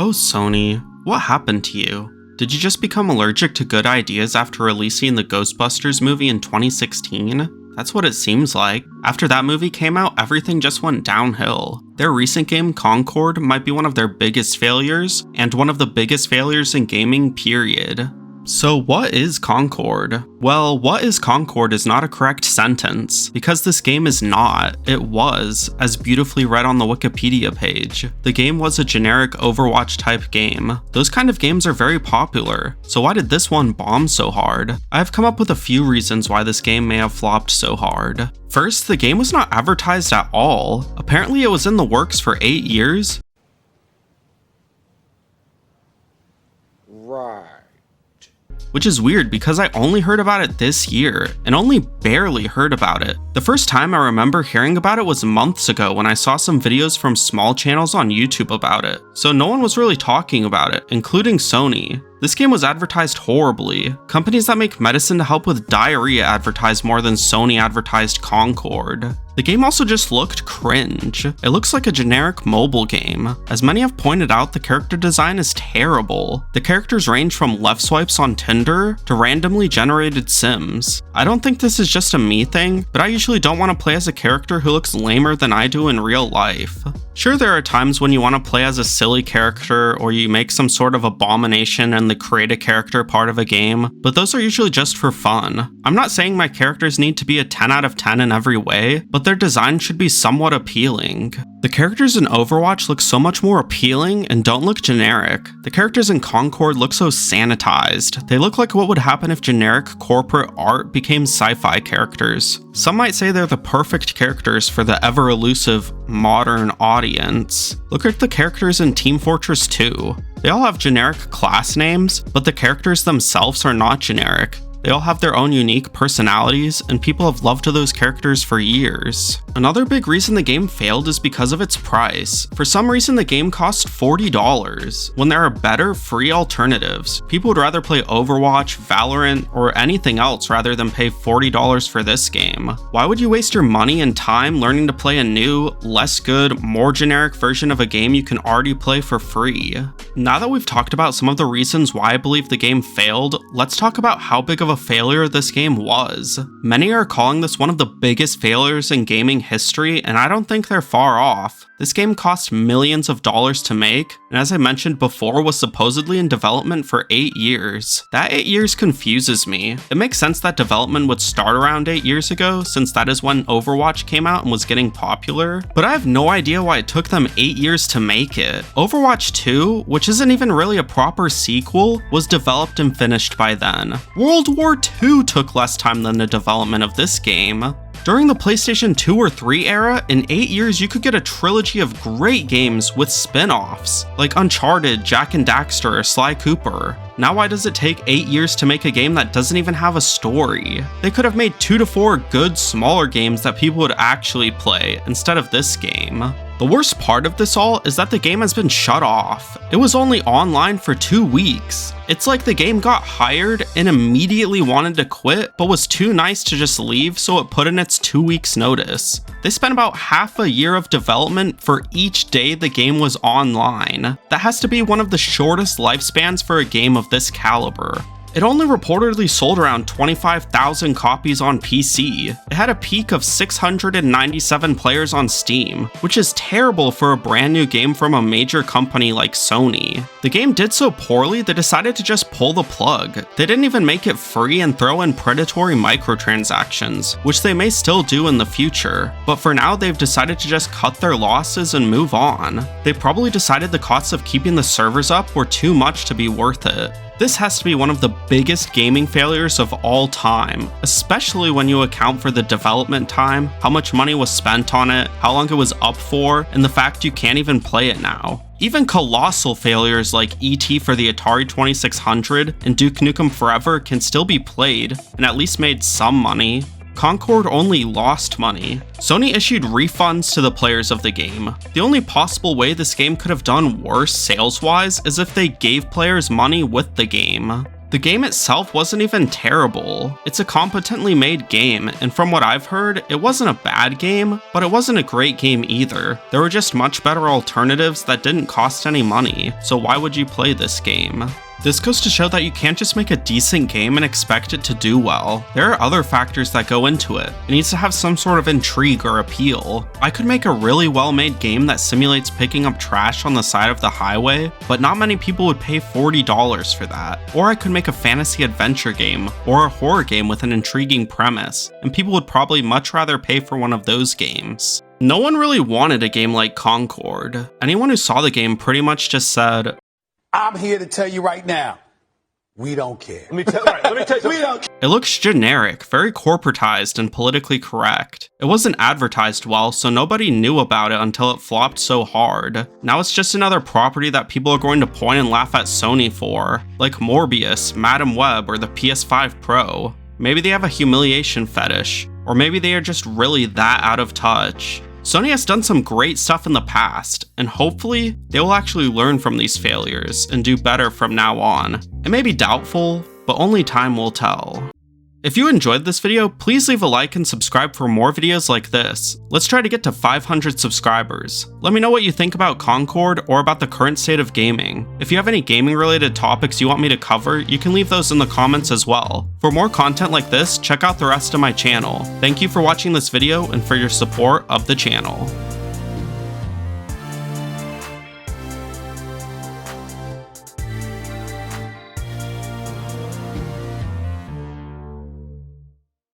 Oh, Sony, what happened to you? Did you just become allergic to good ideas after releasing the Ghostbusters movie in 2016? That's what it seems like. After that movie came out, everything just went downhill. Their recent game, Concord, might be one of their biggest failures, and one of the biggest failures in gaming, period. So what is Concord? Well, what is Concord is not a correct sentence, because this game is not. It was, as beautifully read on the Wikipedia page. The game was a generic Overwatch type game. Those kind of games are very popular, so why did this one bomb so hard? I've come up with a few reasons why this game may have flopped so hard. First, the game was not advertised at all. Apparently it was in the works for 8 years. Right. Which is weird because I only heard about it this year, and only barely heard about it. The first time I remember hearing about it was months ago when I saw some videos from small channels on YouTube about it, so no one was really talking about it, including Sony. This game was advertised horribly. Companies that make medicine to help with diarrhea advertised more than Sony advertised Concord. The game also just looked cringe. It looks like a generic mobile game. As many have pointed out, the character design is terrible. The characters range from left swipes on Tinder to randomly generated Sims. I don't think this is just a me thing, but I usually don't want to play as a character who looks lamer than I do in real life. Sure, there are times when you want to play as a silly character, or you make some sort of abomination in the create a character part of a game, but those are usually just for fun. I'm not saying my characters need to be a 10 out of 10 in every way, but their design should be somewhat appealing. The characters in Overwatch look so much more appealing and don't look generic. The characters in Concord look so sanitized. They look like what would happen if generic corporate art became sci-fi characters. Some might say they're the perfect characters for the ever-elusive modern audience. Look at the characters in Team Fortress 2. They all have generic class names, but the characters themselves are not generic. They all have their own unique personalities, and people have loved those characters for years. Another big reason the game failed is because of its price. For some reason, the game cost $40, when there are better free alternatives. People would rather play Overwatch, Valorant, or anything else rather than pay $40 for this game. Why would you waste your money and time learning to play a new, less good, more generic version of a game you can already play for free? Now that we've talked about some of the reasons why I believe the game failed, let's talk about how big of a failure this game was. Many are calling this one of the biggest failures in gaming history, and I don't think they're far off. This game cost millions of dollars to make, and as I mentioned before, was supposedly in development for 8 years. That 8 years confuses me. It makes sense that development would start around 8 years ago, since that is when Overwatch came out and was getting popular, but I have no idea why it took them 8 years to make it. Overwatch 2, which isn't even really a proper sequel, was developed and finished by then. World War II took less time than the development of this game. During the PlayStation 2 or 3 era, in 8 years you could get a trilogy of great games with spin-offs, like Uncharted, Jak and Daxter, or Sly Cooper. Now why does it take 8 years to make a game that doesn't even have a story? They could have made 2 to 4 good, smaller games that people would actually play, instead of this game. The worst part of this all is that the game has been shut off. It was only online for 2 weeks. It's like the game got hired and immediately wanted to quit, but was too nice to just leave, so it put in its 2 weeks notice. They spent about half a year of development for each day the game was online. That has to be one of the shortest lifespans for a game of this caliber. It only reportedly sold around 25,000 copies on PC. It had a peak of 697 players on Steam, which is terrible for a brand new game from a major company like Sony. The game did so poorly they decided to just pull the plug. They didn't even make it free and throw in predatory microtransactions, which they may still do in the future. But for now, they've decided to just cut their losses and move on. They probably decided the costs of keeping the servers up were too much to be worth it. This has to be one of the biggest gaming failures of all time, especially when you account for the development time, how much money was spent on it, how long it was up for, and the fact you can't even play it now. Even colossal failures like E.T. for the Atari 2600 and Duke Nukem Forever can still be played, and at least made some money. Concord only lost money. Sony issued refunds to the players of the game. The only possible way this game could have done worse sales-wise is if they gave players money with the game. The game itself wasn't even terrible. It's a competently made game, and from what I've heard, it wasn't a bad game, but it wasn't a great game either. There were just much better alternatives that didn't cost any money, so why would you play this game? This goes to show that you can't just make a decent game and expect it to do well. There are other factors that go into it. It needs to have some sort of intrigue or appeal. I could make a really well-made game that simulates picking up trash on the side of the highway, but not many people would pay $40 for that. Or I could make a fantasy adventure game, or a horror game with an intriguing premise, and people would probably much rather pay for one of those games. No one really wanted a game like Concord. Anyone who saw the game pretty much just said, I'm here to tell you right now, we don't care. Let me tell you We don't care. It looks generic, very corporatized, and politically correct. It wasn't advertised well, so nobody knew about it until it flopped so hard. Now it's just another property that people are going to point and laugh at Sony for, like Morbius, Madam Web, or the PS5 Pro. Maybe they have a humiliation fetish, or maybe they are just really that out of touch. Sony has done some great stuff in the past, and hopefully, they will actually learn from these failures and do better from now on. It may be doubtful, but only time will tell. If you enjoyed this video, please leave a like and subscribe for more videos like this. Let's try to get to 500 subscribers. Let me know what you think about Concord or about the current state of gaming. If you have any gaming related topics you want me to cover, you can leave those in the comments as well. For more content like this, check out the rest of my channel. Thank you for watching this video and for your support of the channel.